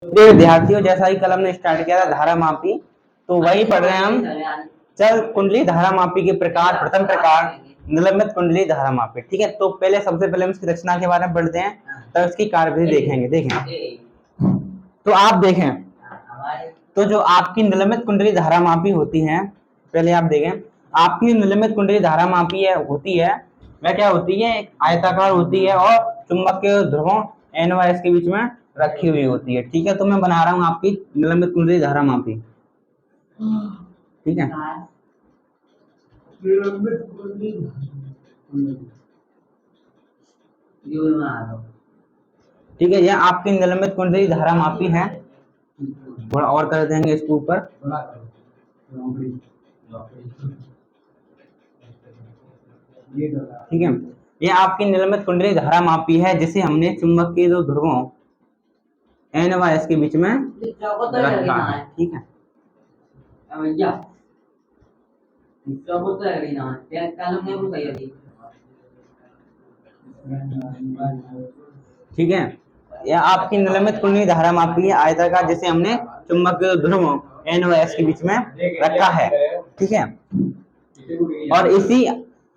प्रिय विद्यार्थियों, जैसा ही कल हमने स्टार्ट किया था धारा मापी, तो वही पढ़ रहे हैं हम चल कुंडली धारा मापी के प्रकार। प्रथम प्रकार निलंबित कुंडली धारा मापी। ठीक है, तो पहले सबसे पहले हम इसकी रचना के बारे में पढ़ते हैं, तब इसकी कार्यविधि देखेंगे। देखें तो आप देखें, तो जो आपकी निलंबित कुंडली धारा मापी होती है, पहले आप देखें आपकी निलंबित कुंडली धारा मापी होती है, वह क्या होती है, एक आयताकार होती है और चुंबकीय ध्रुवों एन व एस के बीच में रखी हुई होती है। ठीक है, तो मैं बना रहा हूं आपकी निलंबित कुंडली धारा मापी। ठीक है, ठीक है, यह आपकी निलंबित कुंडली धारा मापी है। थोड़ा और कर देंगे इसके ऊपर। ठीक है, यह आपकी निलंबित कुंडली धारा मापी है, जिसे हमने चुंबकीय दो ध्रुवों एन व एस के बीच में रखा है। ठीक है, ठीक है, यह आपकी निलंबित कुंडली धारा मापी है आयताकार, जिसे हमने चुंबकीय ध्रुवों एन व एस के बीच में रखा है। ठीक है, और इसी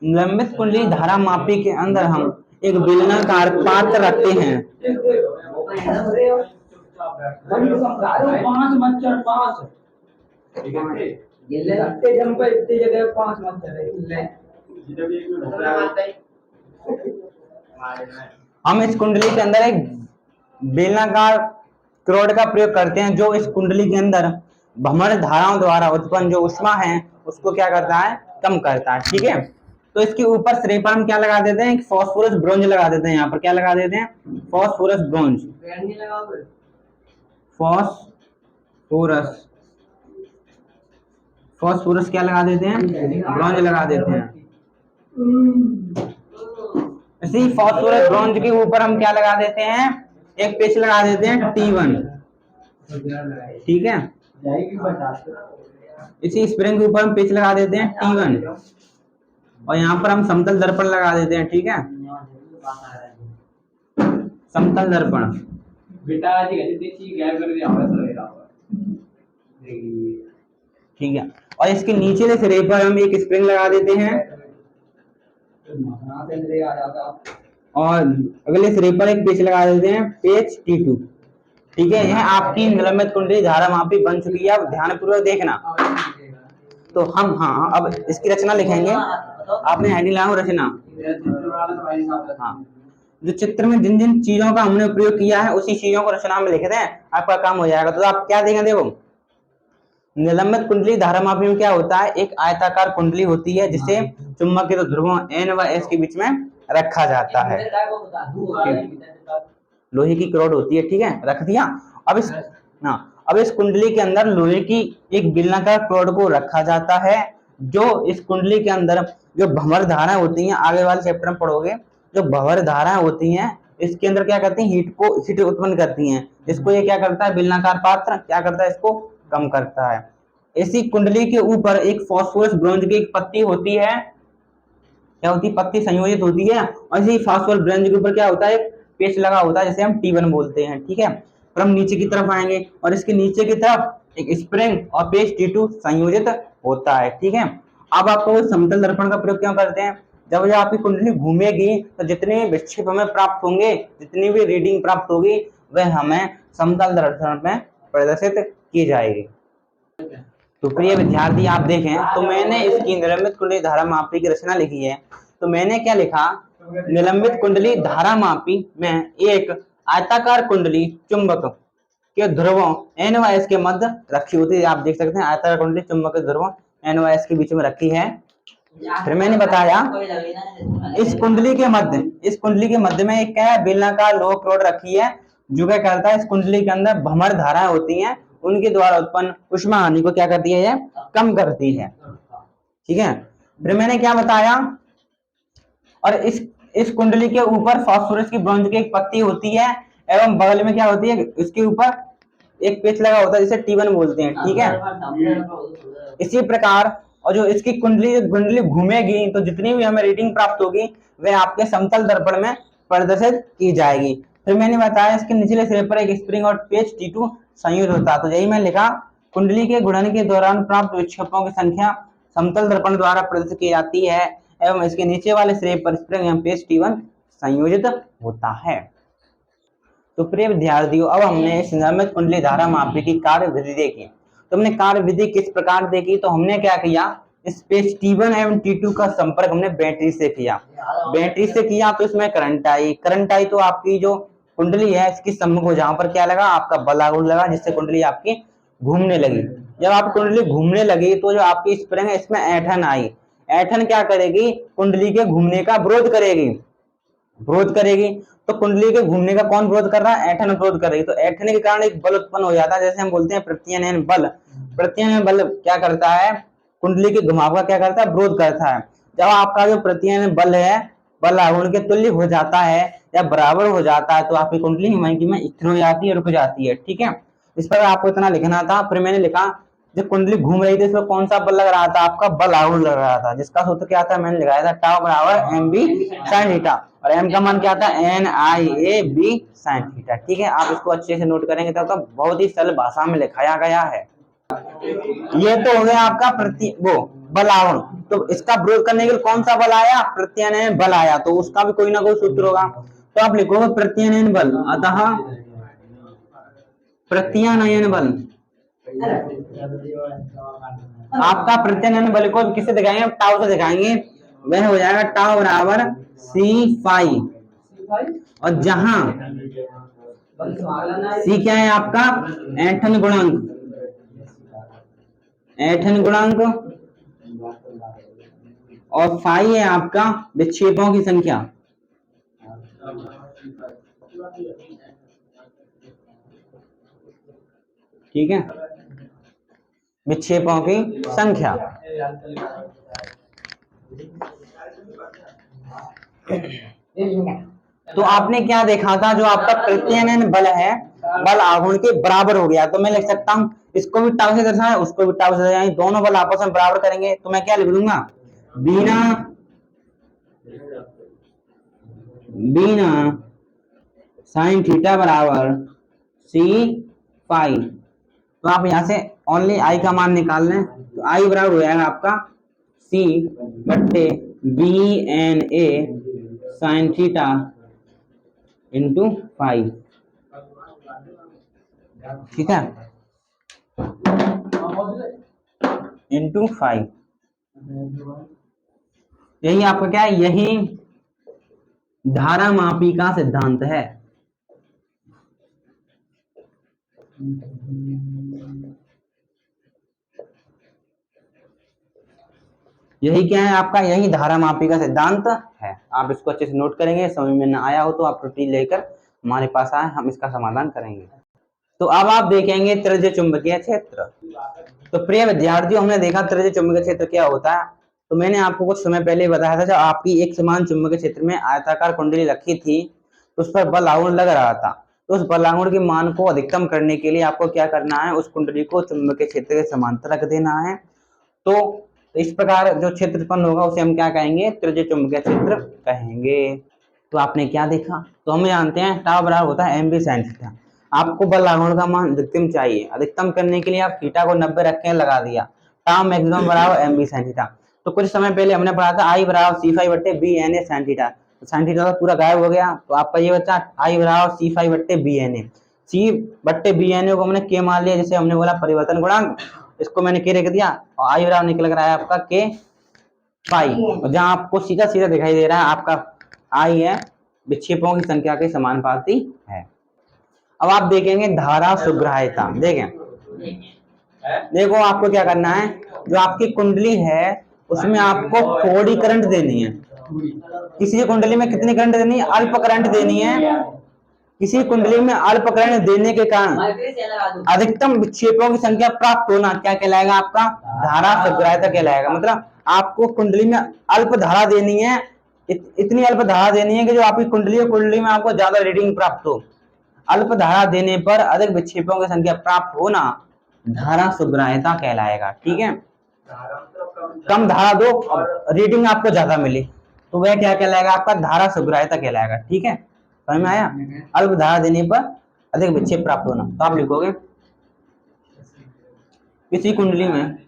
निलंबित कुंडली धारा मापी के अंदर हम एक बेलनाकार पात्र रखते हैं। हम इस कुंडली के अंदर एक बेलनाकार क्रोड का प्रयोग करते हैं, जो इस कुंडली के अंदर भ्रमण धाराओं द्वारा उत्पन्न जो उष्मा है उसको क्या करता है, कम करता है। ठीक है, तो इसके ऊपर सिरे पर हम क्या लगा देते हैं, फास्फोरस ब्रोंज लगा देते हैं। यहाँ पर क्या लगा देते हैं, फास्फोरस ब्रोंज। फास्फोरस फास्फोरस क्या लगा देते हैं, ब्रोंज लगा देते हैं। इसी फास्फोरस ब्रोंज के ऊपर हम क्या लगा देते हैं, एक पेच लगा देते हैं T1। ठीक है, इसी स्प्रिंग के ऊपर हम पेच लगा देते हैं T1 और यहाँ पर हम समतल दर्पण लगा देते हैं। ठीक है, समतल दर्पण। ठीक है, और इसके नीचे सिरे पर हम एक स्प्रिंग लगा देते हैं और अगले सिरे पर एक पेच लगा देते हैं, पेच T2। ठीक है, यह आपकी निलंबित कुंडली धारा मापी बन चुकी है। अब ध्यानपूर्वक देखना। तो हम अब इसकी रचना लिखेंगे। आपने हेडिंग लगाओ रचना। हाँ, जो चित्र में जिन जिन चीजों का हमने प्रयोग किया है उसी चीजों को रचना में लिख दें, आपका काम हो जाएगा। तो आप क्या देंगे, देखो निलंबित कुंडली धारा मापी में क्या होता है, एक आयताकार कुंडली होती है जिसे चुंबकीय ध्रुवों एन व एस के बीच में रखा जाता है। लोहे की क्रोड होती है। ठीक है, रख दिया। अब इस कुंडली के अंदर लोहे की एक बेलनाकार क्रोड को रखा जाता है, जो इस कुंडली के अंदर जो भंवर धाराएं होती हैं, आगे वाले चैप्टर में पढ़ोगे, जो भंवर धाराएं होती हैं इसके अंदर क्या करती हैं, हीट उत्पन्न करती हैं, जिसको ये क्या करता है, बेलनाकार पात्र क्या करता है, इसको कम करता है। इसी कुंडली के ऊपर एक फास्फोरस ब्रोंज की एक पत्ती होती है, क्या होती है, पत्ती संयोजित होती है, और इसी फास्फोरस ब्रोंज के ऊपर क्या होता है, एक पेच लगा होता है जिसे हम T1 बोलते हैं। ठीक है, फिर हम नीचे की तरफ आएंगे और इसके नीचे की तरफ एक स्प्रिंग और पेच T2 संयोजित होता है। ठीक है, अब आपको समतल दर्पण का प्रयोग क्यों करते हैं, जब आपकी कुंडली घूमेगी तो जितने विक्षेप हमें प्राप्त होंगे, जितनी भी रीडिंग प्राप्त होगी, वह हमें समतल दर्पण में प्रदर्शित की जाएगी। तो प्रिय विद्यार्थी आप देखें, तो मैंने इसकी निलंबित कुंडली धारा मापी की रचना लिखी है। तो मैंने क्या लिखा, निलंबित कुंडली धारा मापी में एक आयताकार कुंडली चुंबक के ध्रुवों एन व एस के मध्य रखी होती है। आप देख सकते हैं आयताकार कुंडली चुंबक के ध्रुवों एन व एस के बीच में रखी है। फिर मैंने बताया इस कुंडली के मध्य में एक क्या है, बेलनाकार लोह क्रोड रखी है, जो क्या करता है, इस कुंडली के अंदर भ्रमण धाराएं होती हैं, उनके द्वारा उत्पन्न उष्मा हानि को क्या करती है, कम करती है। ठीक है, फिर मैंने क्या बताया, और इस कुंडली के ऊपर फास्फोरस की ब्रोंज की एक पत्ती होती है, एवं बगल में क्या होती है, इसके ऊपर एक पेच लगा होता है जिसे T1 बोलते हैं। ठीक है, इसी प्रकार और जो इसकी कुंडली घूमेगी तो जितनी भी हमें रीडिंग प्राप्त होगी वह आपके समतल दर्पण में प्रदर्शित की जाएगी। फिर मैंने बताया इसके निचले सिरे पर एक स्प्रिंग और पेच T2 संयुक्त होता है। तो यही मैं लिखा, कुंडली के गुणन के दौरान प्राप्त विक्षेपों की संख्या समतल दर्पण द्वारा प्रदर्शित की जाती है एवं इसके नीचे वाले सिरे पर स्प्रिंग एवं पेच T1 संयोजित होता है। तो प्रिय विद्यार्थियों, अब हमने इस नियमित कुंडली धारा मापी की कार्य विधि देखी। तो हमने कार्य विधि किस प्रकार देखी, तो हमने क्या किया, इस पेज T1 एवं T2 का संपर्क हमने बैटरी से किया। बैटरी से किया तो इसमें करंट आई तो आपकी जो कुंडली है इसकी सम्मुख हो, जहां पर क्या लगा, आपका बल लागू लगा, जिससे कुंडली आपकी घूमने लगी। जब आप कुंडली घूमने लगी तो जो आपकी स्प्रिंग है इसमें ऐठन आई। ऐठन क्या करेगी, कुंडली के घूमने का विरोध करेगी। तो कुंडली के घूमने का कौन विरोध कर रहा है, ऐठन विरोध कर रही। तो ऐठन के कारण एक बल उत्पन्न हो जाता है, जैसे हम बोलते हैं प्रत्यानयन बल। प्रत्यानयन बल क्या करता है, कुंडली के घुमाव का क्या करता है, विरोध करता है। जब आपका जो प्रत्यानयन बल है बल आघूर्ण के तुल्य हो जाता है या बराबर हो जाता है तो आपकी कुंडली हिमांकी में स्थिर हो जाती है, रुक जाती है। ठीक है, इस पर आपको इतना लिखना था। फिर मैंने लिखा, जब कुंडली घूम रही थी इसमें कौन सा बल लग रहा था, आपका बल आघूर्ण लग रहा था, जिसका सूत्र क्या था, मैंने लिखाया था टाउ बराबर एम बी साइन थीटा, और एम का मान क्या था, N I A B sine theta. ठीक है, आप इसको अच्छे से नोट करेंगे तो बहुत ही सरल भाषा में लिखाया गया है। ये तो हो गया आपका वो बल आघूर्ण। तो इसका विरोध करने के लिए कौन सा बल आया, प्रत्यानयन बल आया, तो उसका भी कोई ना कोई सूत्र होगा। तो आप लिखोगे प्रत्यानयन बल, अतः प्रत्यानयन बल, आपका प्रत्यानयन बल को किससे दिखाएंगे, टाउ से दिखाएंगे। वह हो जाएगा टाउ बराबर सी फाई, और जहां सी क्या है आपका ऐंठन गुणांक, और फाई है आपका विक्षेपों की संख्या। ठीक है, विक्षेपों की संख्या। तो आपने क्या देखा था, जो आपका प्रत्यानयन बल है बल आघूर्ण के बराबर हो गया। तो मैं लिख सकता हूं, इसको भी टाउ से दर्शाएं, उसको भी टाउ से दर्शाएं, दोनों बल आपस में बराबर करेंगे। तो मैं क्या लिख दूंगा, बीना साइन थीटा बराबर सी फाई। तो आप यहां से ओनली आई का मान निकाल लें, तो आई बराबर हो जाएगा आपका सी बट्टे B N A sine theta into five. ठीक है, इंटू 5। यही आपका क्या है, यही धारा मापी का सिद्धांत है। यही क्या है आपका, यही धारा मापी का सिद्धांत है। आप इसको अच्छे से नोट करेंगे, समझ में ना आया हो तो आप त्रुटि लेकर हमारे पास आए, हम इसका समाधान करेंगे। तो अब आप देखेंगे त्रिज्य चुंबकीय क्षेत्र। तो प्रिय विद्यार्थियों, हमने देखा त्रिज्य चुंबकीय क्षेत्र क्या होता है। तो मैंने आपको कुछ समय पहले बताया था, जब आपकी एक समान चुंबकीय क्षेत्र में आयताकार कुंडली रखी थी तो उस पर बल आघूर्ण लग रहा था। तो उस बल आघूर्ण के मान को अधिकतम करने के लिए आपको क्या करना है, उस कुंडली को चुंबकीय क्षेत्र के समांतर रख देना है। तो इस प्रकार जो क्षेत्र उत्पन्न होगा उसे हम क्या कहेंगे, त्रिज्य चुंबकीय क्षेत्र कहेंगे। तो आपने क्या देखा, तो हम जानते हैं टाउ बराबर होता है एम बी साइन थीटा। आपको बल आघूर्ण का मान अधिकतम चाहिए, अधिकतम करने के लिए आप थीटा को 90 रख के लगा दिया, टाउ मैक्सिमम बराबर एम बी साइन थीटा। तो कुछ समय पहले हमने पढ़ा था आई बराबर सी फाइव बट्टे B N A sine theta. तो साइन थीटा तो पूरा गायब हो गया, तो आपका ये बच्चा आई बराबर सी फाइव बट्टे बी एन ए। सी बट्टे बी एन ए को हमने के मान लिया, जैसे हमने बोला परिवर्तन गुणांक, इसको मैंने के रख दिया, और आई बराबर निकल कर आया आपका के पाई। और जहां आपको सीधा सीधा दिखाई दे रहा है आपका आई है विक्षेपों की संख्या के समानुपाती है। अब आप देखेंगे धारा सुग्राह्यता। देखो आपको क्या करना है, जो आपकी कुंडली है उसमें आपको थोड़ी करंट देनी है। किसी कुंडली में कितनी करंट देनी है, अल्प करंट देनी है। किसी कुंडली में अल्प करंट देने के कारण अधिकतम विक्षेपों की संख्या प्राप्त होना क्या कहलाएगा, आपका धारा सुग्राह्यता कहलाएगा। मतलब आपको कुंडली में अल्प धारा देनी है, इतनी अल्प धारा देनी है कि जो आपकी कुंडली में आपको ज्यादा रीडिंग प्राप्त हो। अल्प धारा देने पर अधिक विक्षेपों की संख्या प्राप्त होना धारा सुग्राह्यता कहलाएगा। ठीक है, कम धारा दो और रीडिंग आपको ज्यादा मिले तो वह क्या कहलाएगा, आपका धारा सुग्राह्यता कहलाएगा। ठीक है, समझ में आया? अल्प धारा देने पर अधिक विक्षेप प्राप्त होना। तो आप लिखोगे किसी कुंडली में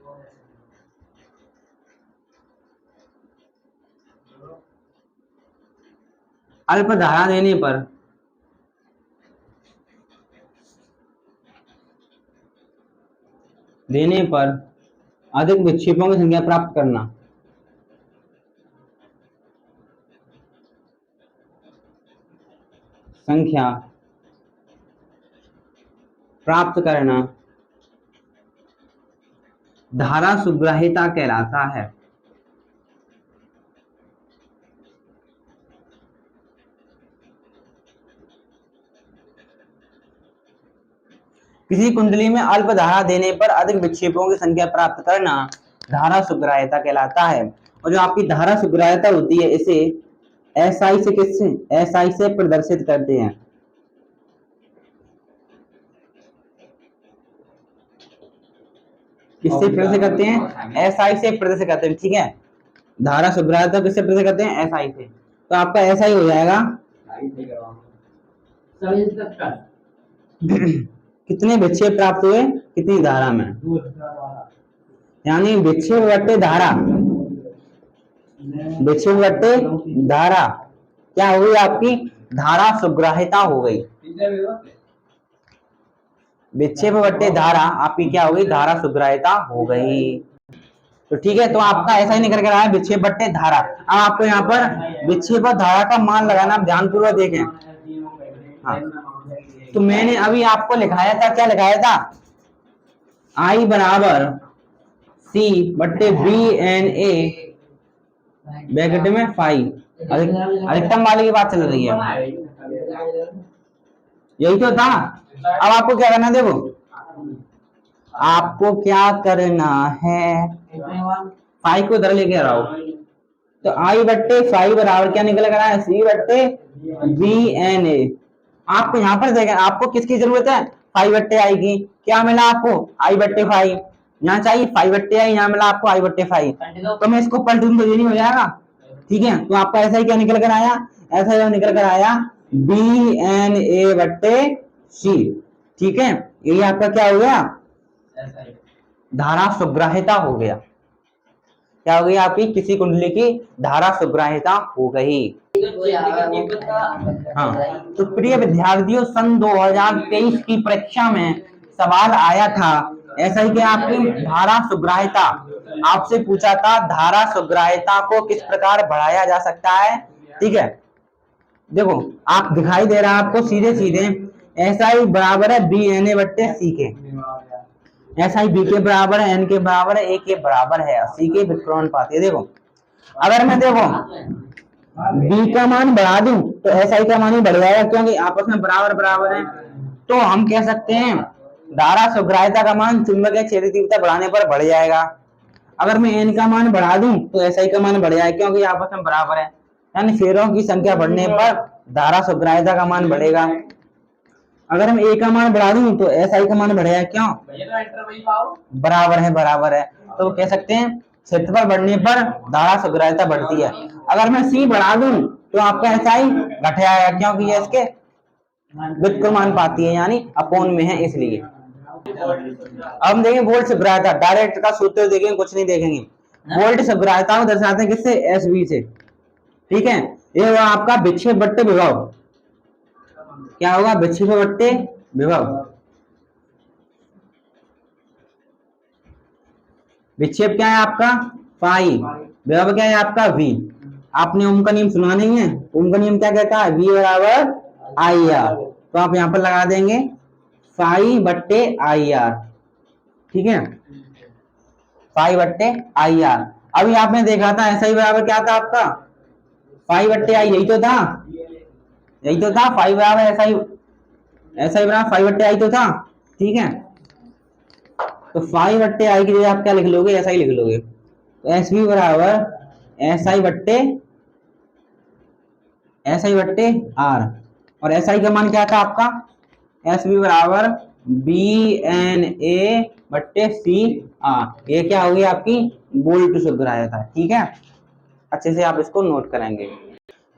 अल्प धारा देने पर अधिक विक्षेपों की संख्या प्राप्त करना। धारा सुग्राहिता कहलाता है। किसी कुंडली में अल्प धारा देने पर अधिक विक्षेपों की संख्या प्राप्त करना धारा सुग्राह्यता कहलाता है। और जो आपकी धारा सुग्राह्यता होती है इसे एसआई से प्रदर्शित करते हैं। किससे प्रदर्शित करते हैं? एसआई से प्रदर्शित करते हैं। ठीक है, धारा सुग्राह्यता किससे प्रदर्शित करते हैं? एसआई से। तो आपका एसआई हो जाएगा कितने विक्षेप प्राप्त हुए कितनी धारा में, यानी विक्षेप बट्टे धारा, विक्षेप बट्टे धारा क्या हो गई? आपकी धारा सुग्राह्यता हो गई। विक्षेप बट्टे धारा आपकी क्या हो गई? धारा सुग्राह्यता हो गई। तो ठीक है, तो आपका ऐसा ही निकल कर आया विक्षेप बट्टे धारा। अब आपको यहाँ पर विक्षेप और धारा का मान लगाना, आप ध्यानपूर्वक देखें। हाँ, तो मैंने अभी आपको लिखाया था, क्या लिखाया था? I बराबर C बट्टे B/N/A ब्रैकेट में फाई, अधिकतम वाले की बात चल रही है, यही तो था। अब आपको क्या करना है? देखो, आपको क्या करना है, फाई को इधर लेके आओ। तो I बट्टे फाई बराबर क्या निकल कर आया? C बट्टे B/N/A। आपको यहाँ पर देखें, आपको किसकी जरूरत है? फाई बट्टे आई की। क्या मिला आपको? I बट्टे फाई। यहाँ चाहिए फाई बट्टे आई, यहाँ मिला आपको I बट्टे फाई। तो मैं इसको पलट दूं तो ये नहीं हो जाएगा? ठीक है, तो आपका ऐसा ही क्या निकल कर आया? ऐसा ही निकल कर आया B/N/A बट्टे C। ठीक है, ये आपका क्या हो गया? धारा सुग्राह्यता हो गया। क्या हो गई? आपकी किसी कुंडली की धारा सुग्राह्यता हो गई। हाँ, तो प्रिय विद्यार्थियों, सन 2023 की परीक्षा में सवाल आया था ऐसा ही कि आपकी धारा सुग्राह्यता आपसे पूछा था, धारा सुग्राह्यता को किस प्रकार बढ़ाया जा सकता है। ठीक है, देखो आप दिखाई दे रहा है आपको सीधे सीधे ऐसा ही बराबर है B/N/A बट्टे C के। ऐसा ही B के बराबर है, N के बराबर है, A के बराबर है, C के व्युत्क्रमण पाती है। देखो अगर मैं देखो B का मान बढ़ा दूं तो SI का मान भी बढ़ जाएगा, क्योंकि आपस में बराबर बराबर है। तो हम कह सकते हैं धारा सुग्राह्यता का मान चुंबकीय क्षेत्र तीव्रता बढ़ाने पर बढ़ जाएगा। अगर मैं N का मान बढ़ा दूं तो SI का मान बढ़ जाएगा, क्योंकि आपस में बराबर है, यानी फेरों की संख्या बढ़ने पर धारा सुग्राह्यता का मान बढ़ेगा। अगर हम A का मान बढ़ा दूं तो SI का मान बढ़ेगा, क्यों? बराबर है, बराबर है। तो कह सकते हैं क्षेत्रफल बढ़ने पर धारा सुग्राह्यता बढ़ती है। अगर मैं C बढ़ा दूं तो आपका SI घट जाएगा, क्योंकि ये इसके व्युत्क्रमानुपाती है, यानी अपोन में है, इसलिए। अब हम देखेंगे वोल्ट सुग्राह्यता, डायरेक्ट का सूत्र देखेंगे, कुछ नहीं देखेंगे। वोल्ट सुग्राह्यता को दर्शाते हैं किससे? SV से। ठीक है, ये होगा आपका विक्षेप बट्टे विभव। क्या होगा? विक्षेप बट्टे विभव। विक्षेप क्या है आपका? फाई। विभव क्या है आपका? V। आपने ओम का नियम सुना नहीं है? ओम का नियम क्या कहता है? V बराबर IR। तो आप यहां पर लगा देंगे फाई बट्टे IR। ठीक है, फाई बट्टे IR। अभी आपने देखा था ऐसा ही बराबर क्या था आपका? फाई बट्टे आई, यही तो था, यही तो था। फाई बराबर ऐसा ही बराबर फाई बट्टे आई तो था। ठीक है, तो फाई बट्टे आई की जगह आप क्या लिख लोगे? ऐसा ही लिख लोगे। तो SV बराबर SI बट्टे R। और SI का मान क्या था आपका? SV बराबर B/N/A बट्टे CR। ये क्या होगी? आपकी वोल्ट सुग्राह्यता। ठीक है, अच्छे से आप इसको नोट करेंगे।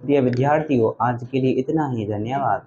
प्रिय विद्यार्थियों, आज के लिए इतना ही। धन्यवाद।